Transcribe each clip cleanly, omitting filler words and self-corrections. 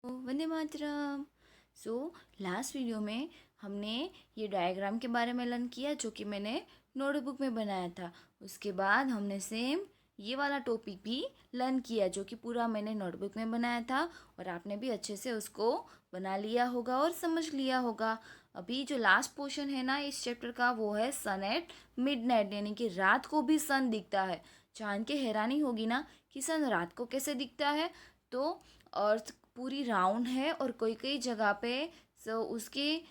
Vande Mataram. So last video में हमने ये डायग्राम के बारे में लर्न किया जो कि मैंने नोटबुक में बनाया था। उसके बाद हमने सेम ये वाला टॉपिक भी लर्न किया जो कि पूरा मैंने नोटबुक में बनाया था और आपने भी अच्छे से उसको बना लिया होगा और समझ लिया होगा। अभी जो लास्ट पोर्शन है ना इस चैप्टर का वो है सन एट मिडनाइट, यानी कि रात को भी सन दिखता है। जान के हैरानी होगी ना कि सन रात को कैसे दिखता है। तो अर्थ पूरी राउंड है और कोई कोई जगह पे उसकी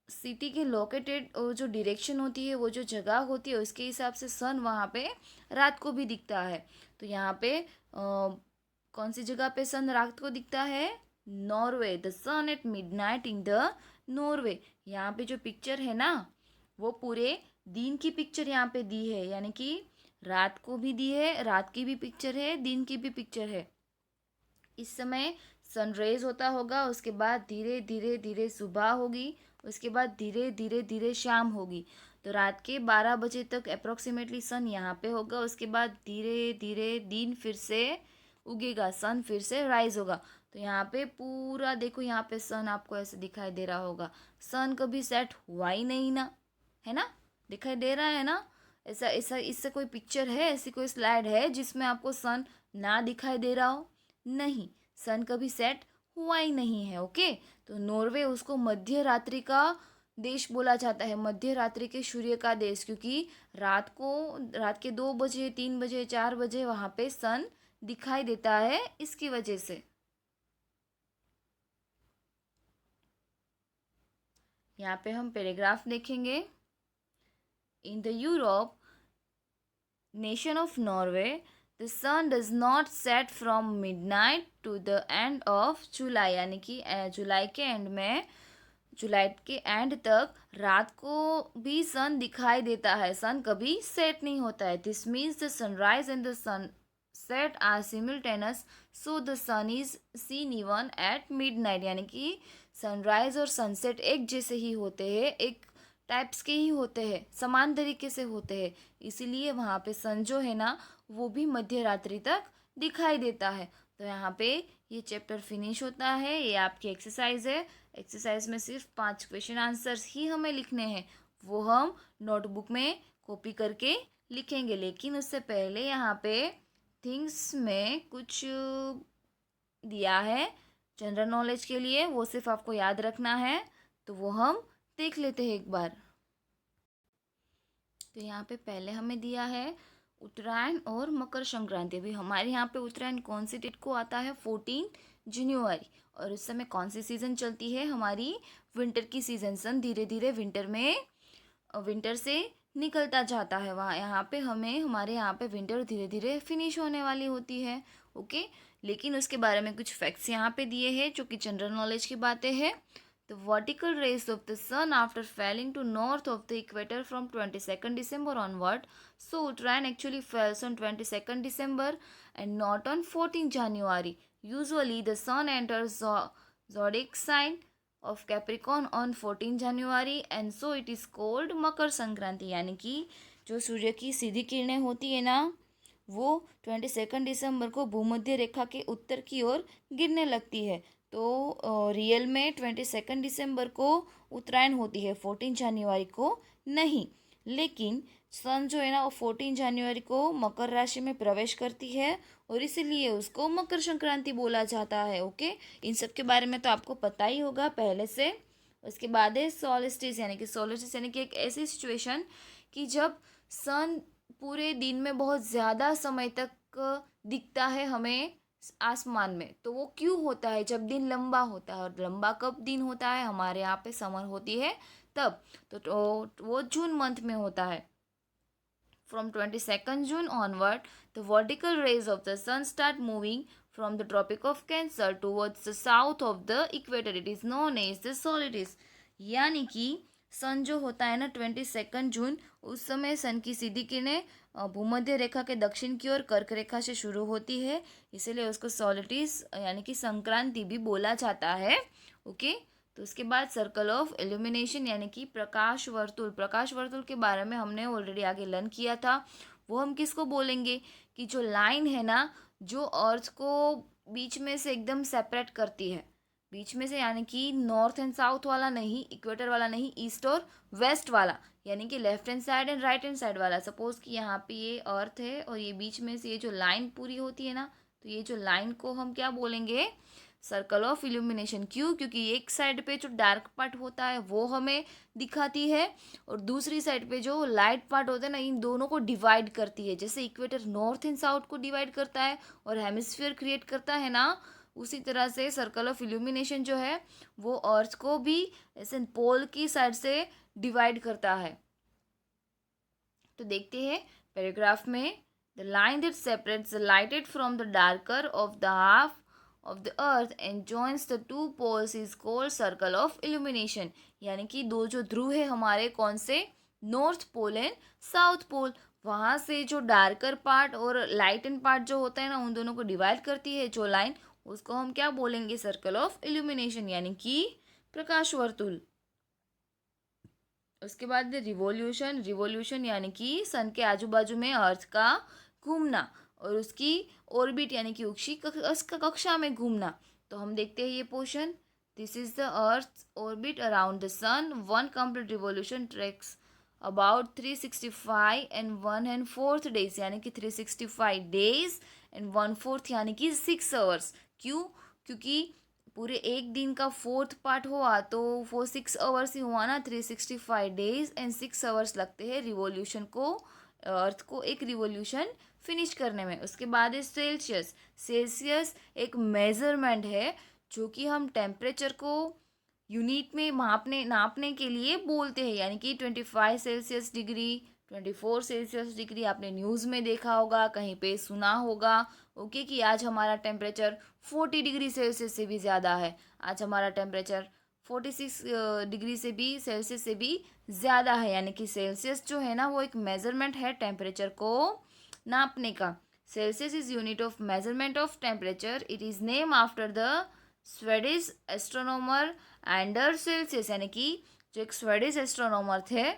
सिटी के लोकेटेड जो डायरेक्शन होती है, वो जो जगह होती है उसके हिसाब से सन वहाँ पे रात को भी दिखता है। तो यहाँ पे कौन सी जगह पे सन रात को दिखता है? Norway. The sun at midnight in the Norway. यहाँ पे जो पिक्चर है ना वो पूरे दिन की पिक्चर यहाँ पे दी है, यानी कि रात को भी दी है, रात की भी पिक्चर है, दिन की भी पिक्चर है। इस समय सनराइज होता होगा, उसके बाद धीरे धीरे धीरे सुबह होगी, उसके बाद धीरे धीरे धीरे शाम होगी। तो रात के 12 बजे तक अप्रोक्सीमेटली सन यहाँ पे होगा, उसके बाद धीरे धीरे दिन फिर से उगेगा, सन फिर से राइज होगा। तो यहाँ पे पूरा देखो, यहाँ पे सन आपको ऐसे दिखाई दे रहा होगा। सन कभी सेट हुआ ही नहीं ना, है ना? दिखाई दे रहा है ना? ऐसा ऐसा इससे कोई पिक्चर है, ऐसी कोई स्लाइड है जिसमें आपको सन ना दिखाई दे रहा हो? नहीं, सन कभी सेट हुआ ही नहीं है। ओके, तो नॉर्वे उसको मध्य रात्रि का देश बोला जाता है, मध्य रात्रि के सूर्य का देश, क्योंकि रात के 2 बजे 3 बजे 4 बजे वहाँ पे सन दिखाई देता है, इसकी वजह से। यहाँ पे हम पैराग्राफ देखेंगे। In the Europe nation of Norway the sun does not set from midnight to the end of July, यानी कि जुलाई के एंड में, जुलाई के एंड तक रात को भी सन दिखाई देता है, सन कभी सेट नहीं होता है। This means the sunrise and the sunset are simultaneous, so the sun is seen even at midnight, यानी कि सनराइज और सनसेट एक जैसे ही होते हैं, एक टाइप्स के ही होते हैं, समान तरीके से होते हैं, इसीलिए वहाँ पे सन जो है ना वो भी मध्य रात्रि तक दिखाई देता है। तो यहाँ पे ये चैप्टर फिनिश होता है। ये आपकी एक्सरसाइज है। एक्सरसाइज में सिर्फ 5 क्वेश्चन आंसर्स ही हमें लिखने हैं, वो हम नोटबुक में कॉपी करके लिखेंगे। लेकिन उससे पहले यहाँ पे थिंग्स में कुछ दिया है जनरल नॉलेज के लिए, वो सिर्फ आपको याद रखना है, तो वो हम देख लेते हैं एक बार। तो यहाँ पे पहले हमें दिया है उत्तरायण और मकर संक्रांति। अभी हमारे यहाँ पे उत्तरायण कौन सी डेट को आता है? 14 जनवरी। और उस समय कौन सी सीज़न चलती है? हमारी विंटर की सीज़न। सन धीरे धीरे विंटर में, विंटर से निकलता जाता है। वहाँ यहाँ पे हमारे यहाँ पे विंटर धीरे धीरे फिनिश होने वाली होती है। ओके, लेकिन उसके बारे में कुछ फैक्ट्स यहाँ पे दिए हैं जो कि जनरल नॉलेज की बातें हैं। The vertical rays of the sun after falling to north of the equator from 22nd December onward. So Uttarayan actually falls on 22nd December and not on 14th January. Usually the sun enters zodiac sign of Capricorn on 14 January and so it is called Makar Sankranti, यानी कि जो सूर्य की सीधी किरणें होती है ना वो 22 दिसंबर को भूमध्य रेखा के उत्तर की ओर गिरने लगती है। तो रियल में 22 दिसंबर को उत्तरायण होती है, 14 जनवरी को नहीं। लेकिन सन जो है ना वो 14 जनवरी को मकर राशि में प्रवेश करती है और इसीलिए उसको मकर संक्रांति बोला जाता है। ओके, इन सब के बारे में तो आपको पता ही होगा पहले से। उसके बाद है सोलिस्टिस, यानी कि सोलिस्टिस यानी कि एक ऐसी सिचुएशन कि जब सन पूरे दिन में बहुत ज़्यादा समय तक दिखता है हमें आसमान में। तो वो क्यों होता है? जब दिन लंबा होता है। और लंबा कब दिन होता है? हमारे यहाँ पे समर होती है तब। तो वो जून मंथ में होता है। From 22nd June onward, the vertical rays of the sun start moving from the Tropic of Cancer towards the south of the equator. It is known as the solstice. यानी कि सन जो होता है ना 22 जून, उस समय सन की सीधी किरणें भूमध्य रेखा के दक्षिण की ओर कर्क रेखा से शुरू होती है, इसीलिए उसको सोलिटिस यानी कि संक्रांति भी बोला जाता है। ओके, तो उसके बाद सर्कल ऑफ इल्यूमिनेशन यानी कि प्रकाश वर्तुल। प्रकाश वर्तुल के बारे में हमने ऑलरेडी आगे लर्न किया था। वो हम किसको बोलेंगे कि जो लाइन है ना जो अर्थ को बीच में से एकदम सेपरेट करती है, बीच में से, यानी कि नॉर्थ एंड साउथ वाला नहीं, इक्वेटर वाला नहीं, ईस्ट और वेस्ट वाला, यानी कि left hand side and right hand side वाला। सपोज कि यहाँ पे ये अर्थ है और ये बीच में से ये जो लाइन पूरी होती है ना, तो ये जो लाइन को हम क्या बोलेंगे, सर्कल ऑफ इल्यूमिनेशन। क्यों? क्योंकि एक साइड पे जो डार्क पार्ट होता है वो हमें दिखाती है, और दूसरी साइड पे जो लाइट पार्ट होता है ना, इन दोनों को डिवाइड करती है। जैसे इक्वेटर नॉर्थ एंड साउथ को डिवाइड करता है और हेमिस्फीयर क्रिएट करता है ना, उसी तरह से सर्कल ऑफ इल्यूमिनेशन जो है वो अर्थ को भी ऐसे पोल की साइड से डिवाइड करता है। तो देखते हैं पैराग्राफ में, the line that separates the lighted from the darker of the half of the earth and joins the two poles is called circle of illumination. यानी कि दो जो ध्रुव है हमारे, कौन से, north pole and south pole, वहाँ से जो डार्कर पार्ट और लाइट एंड पार्ट जो होता है ना, उन दोनों को डिवाइड करती है जो लाइन, उसको हम क्या बोलेंगे, सर्कल ऑफ इल्यूमिनेशन, यानी कि प्रकाश वर्तुल। उसके बाद रिवॉल्यूशन, रिवॉल्यूशन यानी कि सन के आजू बाजू में अर्थ का घूमना और उसकी ऑर्बिट यानी कि कक्षा में घूमना। तो हम देखते हैं ये portion, this is the earth orbit around the sun, one complete revolution tracks about 365 and 1/4 days, यानी कि 365 डेज एंड 1/4 यानी कि 6 आवर्स। क्यों? क्योंकि पूरे एक दिन का फोर्थ पार्ट हुआ तो वो 6 आवर्स ही हुआ ना, 365 डेज एंड 6 आवर्स लगते हैं रिवॉल्यूशन को, अर्थ को एक रिवॉल्यूशन फिनिश करने में। उसके बाद है सेल्सियस। सेल्सियस एक मेजरमेंट है जो कि हम टेम्परेचर को यूनिट में नापने के लिए बोलते हैं, यानी कि 25 सेल्सियस डिग्री, 24 सेल्सियस डिग्री आपने न्यूज़ में देखा होगा, कहीं पे सुना होगा। ओके, कि आज हमारा टेम्परेचर 40 डिग्री सेल्सियस से भी ज़्यादा है, आज हमारा टेम्परेचर 46 डिग्री सेल्सियस से भी ज़्यादा है। यानी कि सेल्सियस जो है ना, वो एक मेजरमेंट है टेम्परेचर को नापने का। Celsius is unit of measurement of temperature, it is name after the Swedish astronomer Anders Celsius, यानी कि जो एक स्वेडिश एस्ट्रोनॉमर थे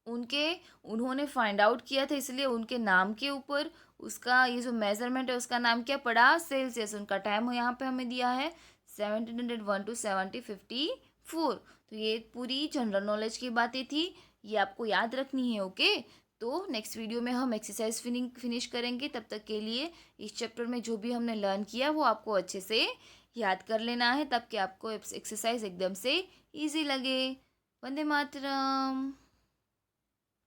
उन्होंने फाइंड आउट किया था, इसलिए उनके नाम के ऊपर उसका ये जो मेजरमेंट है उसका नाम क्या पड़ा, सेल्सियस। उनका टाइम यहाँ पे हमें दिया है 1701 to 1754। तो ये पूरी जनरल नॉलेज की बातें थी, ये आपको याद रखनी है। ओके, तो नेक्स्ट वीडियो में हम एक्सरसाइज फिनिश करेंगे। तब तक के लिए इस चैप्टर में जो भी हमने लर्न किया वो आपको अच्छे से याद कर लेना है, तब कि आपको एक्सरसाइज एकदम से ईजी लगे। वंदे मातरम।